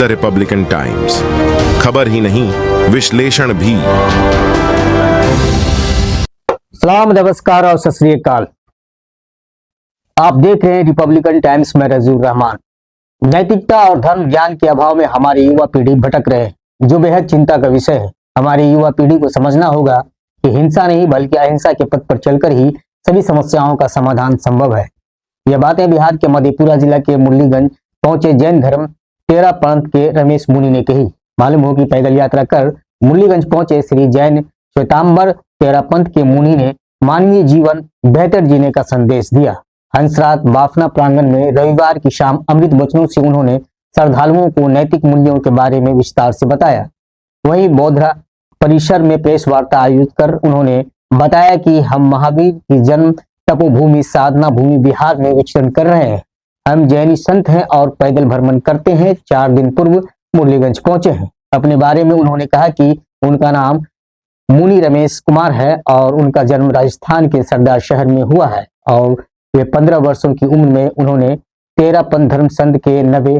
The Republican times, खबर ही नहीं विश्लेषण भी। सलाम, नमस्कार और सत श्री अकाल। आप देख रहे हैं रिपब्लिकन टाइम्स में रजीउर रहमान। नैतिकता और धर्म ज्ञान के अभाव में हमारी युवा पीढ़ी भटक रहे हैं, जो बेहद चिंता का विषय है। हमारी युवा पीढ़ी को समझना होगा कि हिंसा नहीं बल्कि अहिंसा के पथ पर चलकर ही सभी समस्याओं का समाधान संभव है। यह बातें बिहार के मधेपुरा जिला के मुरलीगंज पहुंचे जैन धर्म तेरा पंथ के रमेश मुनि ने कही। मालूम हो कि पैदल यात्रा कर मुरलीगंज पहुंचे श्री जैन श्वेतांबर तेरा पंथ के मुनि ने मानवीय जीवन बेहतर जीने का संदेश दिया। हंसराज बाफना प्रांगण में रविवार की शाम अमृत वचनों से उन्होंने श्रद्धालुओं को नैतिक मूल्यों के बारे में विस्तार से बताया। वहीं बौद्धरा परिसर में प्रेस वार्ता आयोजित कर उन्होंने बताया कि हम महावीर की जन्म तपोभूमि साधना भूमि बिहार में विचरण कर रहे हैं। हम जैनी संत हैं और पैदल भ्रमण करते हैं। 4 दिन पूर्व मुरलीगंज पहुंचे हैं। अपने बारे में उन्होंने कहा कि उनका नाम मुनि रमेश कुमार है और उनका जन्म राजस्थान के सरदार शहर में हुआ है और वे 15 वर्षों की उम्र में उन्होंने तेरा पंथ धर्म संघ के नवे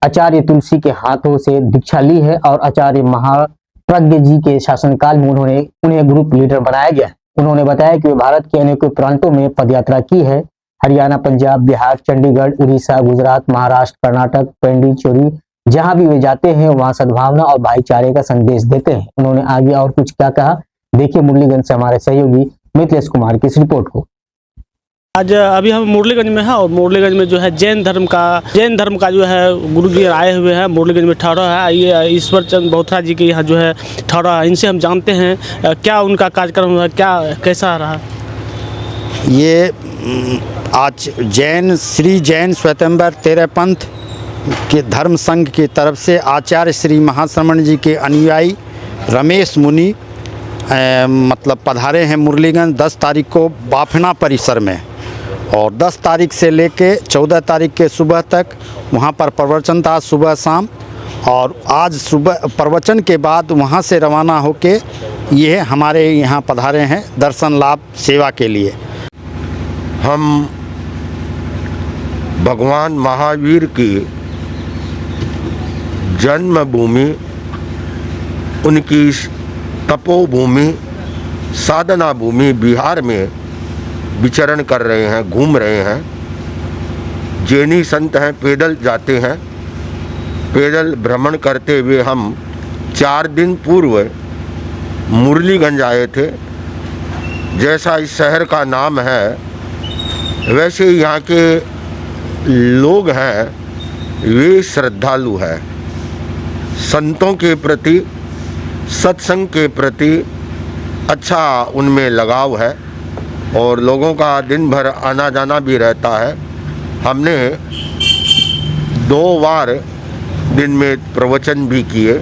आचार्य तुलसी के हाथों से दीक्षा ली है और आचार्य महाप्रज्ञ जी के शासनकाल में उन्हें ग्रुप लीडर बनाया गया। उन्होंने बताया कि वे भारत के अनेकों प्रांतों में पदयात्रा की है। हरियाणा, पंजाब, बिहार, चंडीगढ़, उड़ीसा, गुजरात, महाराष्ट्र, कर्नाटक, पांडिचेरी, जहां भी वे जाते हैं वहां सद्भावना और भाईचारे का संदेश देते हैं। उन्होंने आगे और कुछ क्या कहा, देखिए मुरलीगंज से हमारे सहयोगी मिथिलेश कुमार की इस रिपोर्ट को। आज अभी हम मुरलीगंज में हैं और मुरलीगंज में जो है जैन धर्म का जो है गुरु जी आए हुए हैं। मुरलीगंज में ठहरा है ये ईश्वर चंद बोथरा जी के यहाँ जो है ठहरा है। इनसे हम जानते हैं क्या उनका कार्यक्रम है, क्या कैसा रहा। ये आज श्री जैन श्वेतांबर तेरा पंथ के धर्म संघ की तरफ से आचार्य श्री महाश्रमण जी के अनुयायी रमेश मुनि मतलब पधारे हैं मुरलीगंज 10 तारीख को बाफना परिसर में, और 10 तारीख से लेके 14 तारीख के सुबह तक वहाँ पर प्रवचन था सुबह शाम, और आज सुबह प्रवचन के बाद वहाँ से रवाना होके ये हमारे यहाँ पधारे हैं दर्शन लाभ सेवा के लिए। हम भगवान महावीर की जन्मभूमि, उनकी तपोभूमि साधना भूमि बिहार में विचरण कर रहे हैं, घूम रहे हैं। जैनी संत हैं, पैदल जाते हैं। पैदल भ्रमण करते हुए हम 4 दिन पूर्व मुरलीगंज आए थे। जैसा इस शहर का नाम है वैसे यहाँ के लोग हैं वे श्रद्धालु हैं। संतों के प्रति, सत्संग के प्रति अच्छा उनमें लगाव है और लोगों का दिन भर आना जाना भी रहता है। हमने 2 बार दिन में प्रवचन भी किए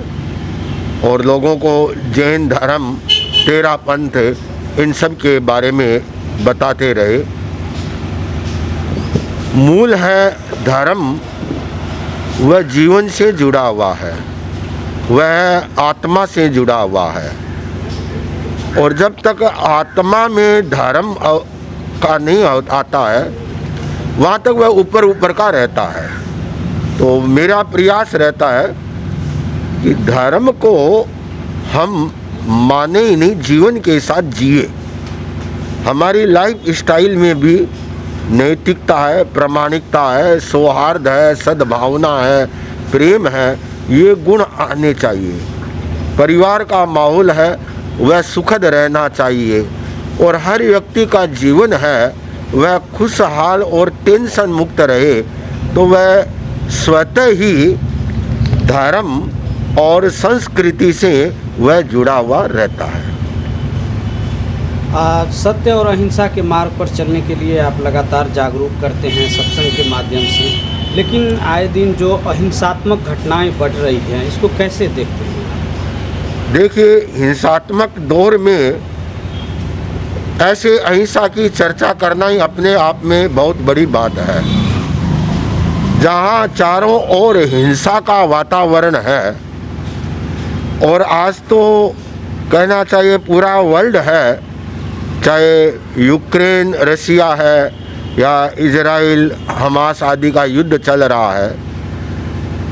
और लोगों को जैन धर्म, तेरा पंथ, इन सब के बारे में बताते रहे। मूल है धर्म, वह जीवन से जुड़ा हुआ है, वह आत्मा से जुड़ा हुआ है, और जब तक आत्मा में धर्म का नहीं आता है वहाँ तक वह ऊपर ऊपर का रहता है। तो मेरा प्रयास रहता है कि धर्म को हम माने ही नहीं, जीवन के साथ जिए। हमारी लाइफ स्टाइल में भी नैतिकता है, प्रामाणिकता है, सौहार्द है, सद्भावना है, प्रेम है, ये गुण आने चाहिए। परिवार का माहौल है वह सुखद रहना चाहिए और हर व्यक्ति का जीवन है वह खुशहाल और टेंशन मुक्त रहे, तो वह स्वतः ही धर्म और संस्कृति से वह जुड़ा हुआ रहता है। सत्य और अहिंसा के मार्ग पर चलने के लिए आप लगातार जागरूक करते हैं सत्संग के माध्यम से, लेकिन आए दिन जो अहिंसात्मक घटनाएं बढ़ रही हैं इसको कैसे देखते हैं? देखिए, हिंसात्मक दौर में ऐसे अहिंसा की चर्चा करना ही अपने आप में बहुत बड़ी बात है। जहाँ चारों ओर हिंसा का वातावरण है, और आज तो कहना चाहिए पूरा वर्ल्ड है, चाहे यूक्रेन रसिया है या इजराइल हमास आदि का युद्ध चल रहा है,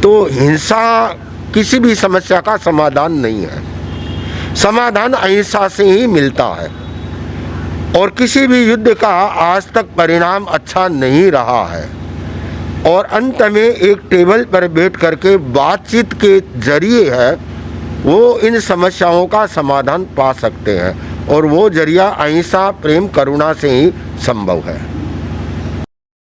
तो हिंसा किसी भी समस्या का समाधान नहीं है। समाधान अहिंसा से ही मिलता है और किसी भी युद्ध का आज तक परिणाम अच्छा नहीं रहा है। और अंत में एक टेबल पर बैठ करके बातचीत के जरिए है वो इन समस्याओं का समाधान पा सकते हैं और वो जरिया अहिंसा, प्रेम, करुणा से ही संभव है।